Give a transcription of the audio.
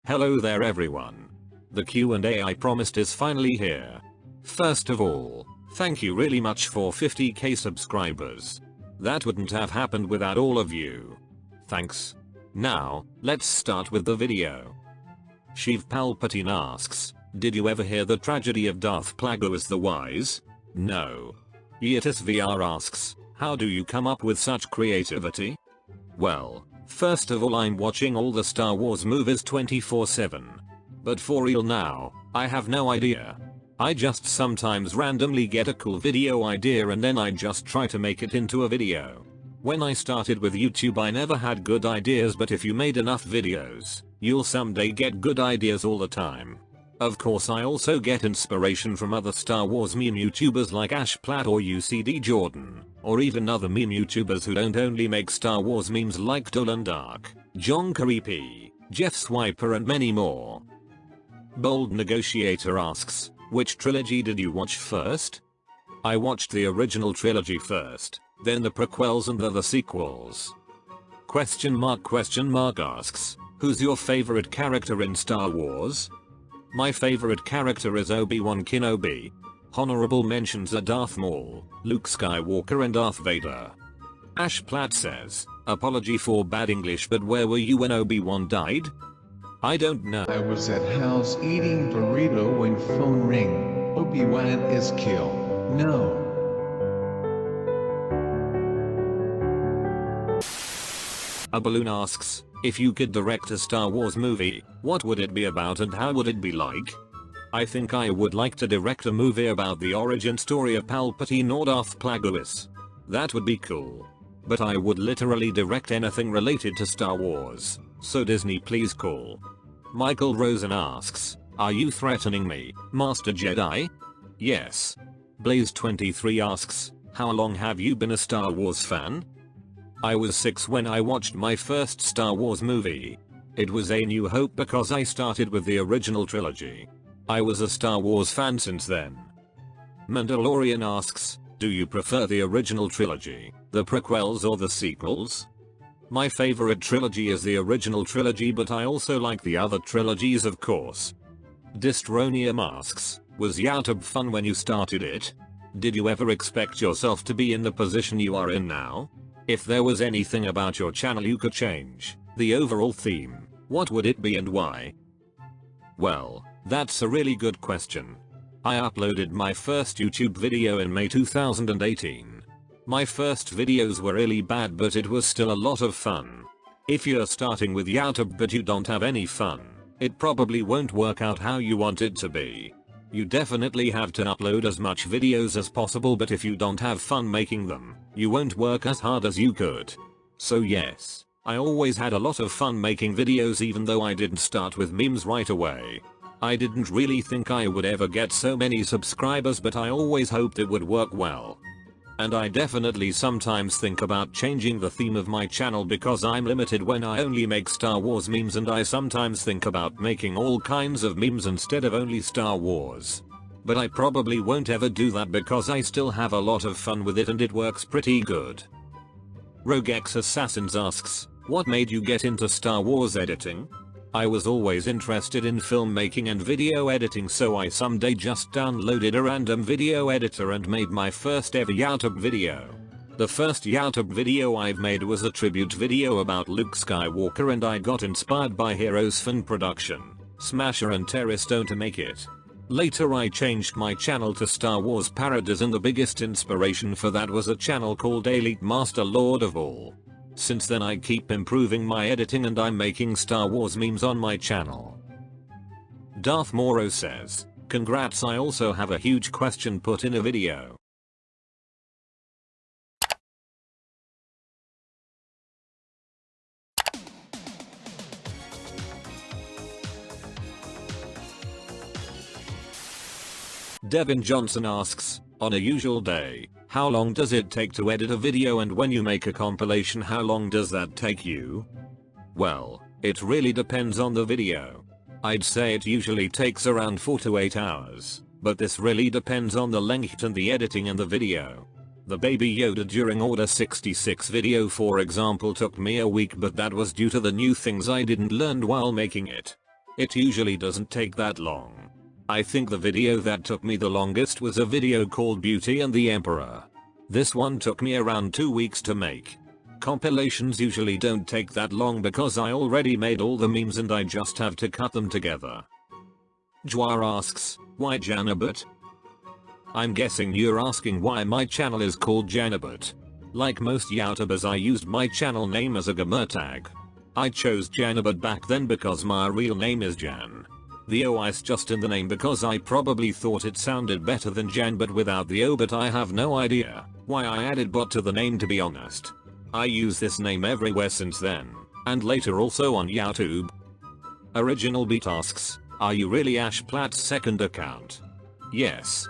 Hello there everyone. The Q&A I promised is finally here. First of all, thank you really much for 50k subscribers. That wouldn't have happened without all of you. Thanks. Now, let's start with the video. Sheev Palpatine asks, did you ever hear the tragedy of Darth Plagueis the Wise? No. Yetis VR asks, how do you come up with such creativity? Well, first of all I'm watching all the Star Wars movies 24/7. But for real now, I have no idea. I just sometimes randomly get a cool video idea and then I just try to make it into a video. When I started with YouTube I never had good ideas, but if you made enough videos, you'll someday get good ideas all the time. Of course I also get inspiration from other Star Wars meme YouTubers like Ash Platt or UCD Jordan, or even other meme YouTubers who don't only make Star Wars memes like Dolan Dark, John Creepy, Jeff Swiper and many more. Bold Negotiator asks, which trilogy did you watch first? I watched the original trilogy first, then the prequels and the sequels. Question mark asks, who's your favorite character in Star Wars? My favorite character is Obi-Wan Kenobi. Honorable mentions are Darth Maul, Luke Skywalker and Darth Vader. Ash Platt says, apology for bad English, but where were you when Obi-Wan died? I don't know. I was at house eating burrito when phone ring. Obi-Wan is killed. No. A balloon asks, if you could direct a Star Wars movie, what would it be about and how would it be like? I think I would like to direct a movie about the origin story of Palpatine or Darth Plagueis. That would be cool. But I would literally direct anything related to Star Wars, so Disney please call. Michael Rosen asks, are you threatening me, Master Jedi? Yes. Blaze23 asks, how long have you been a Star Wars fan? I was 6 when I watched my first Star Wars movie. It was A New Hope because I started with the original trilogy. I was a Star Wars fan since then. Mandalorian asks, do you prefer the original trilogy, the prequels or the sequels? My favorite trilogy is the original trilogy, but I also like the other trilogies of course. Dystronium asks, was yatab fun when you started it? Did you ever expect yourself to be in the position you are in now? If there was anything about your channel you could change, the overall theme, what would it be and why? Well, that's a really good question. I uploaded my first YouTube video in May 2018. My first videos were really bad, but it was still a lot of fun. If you're starting with yatab but you don't have any fun, it probably won't work out how you want it to be. You definitely have to upload as much videos as possible, but if you don't have fun making them, you won't work as hard as you could. So yes, I always had a lot of fun making videos even though I didn't start with memes right away. I didn't really think I would ever get so many subscribers, but I always hoped it would work well. And I definitely sometimes think about changing the theme of my channel because I'm limited when I only make Star Wars memes, and I sometimes think about making all kinds of memes instead of only Star Wars. But I probably won't ever do that because I still have a lot of fun with it and it works pretty good. Rogex Assassins asks, what made you get into Star Wars editing? I was always interested in filmmaking and video editing, so I someday just downloaded a random video editor and made my first ever yatab video. The first yatab video I've made was a tribute video about Luke Skywalker, and I got inspired by Heroes Fan Production, Smasher and Terrorstone to make it. Later I changed my channel to Star Wars Parodies, and the biggest inspiration for that was a channel called Elite Master Lord of All. Since then I keep improving my editing and I'm making Star Wars memes on my channel. Darth Moro says, congrats, I also have a huge question put in a video. Devin Johnson asks, on a usual day, how long does it take to edit a video, and when you make a compilation how long does that take you? Well, it really depends on the video. I'd say it usually takes around 4 to 8 hours, but this really depends on the length and the editing in the video. The Baby Yoda during Order 66 video for example took me a week, but that was due to the new things I didn't learn while making it. It usually doesn't take that long. I think the video that took me the longest was a video called Beauty and the Emperor. This one took me around 2 weeks to make. Compilations usually don't take that long because I already made all the memes and I just have to cut them together. Jwar asks, why Janobot? I'm guessing you're asking why my channel is called Janobot. Like most YouTubers, I used my channel name as a gamer tag. I chose Janobot back then because my real name is Jan. The O is just in the name because I probably thought it sounded better than Jan but without the O, but I have no idea why I added bot to the name, to be honest. I use this name everywhere since then, and later also on YouTube. Original Beat asks, are you really Ash Platt's second account? Yes,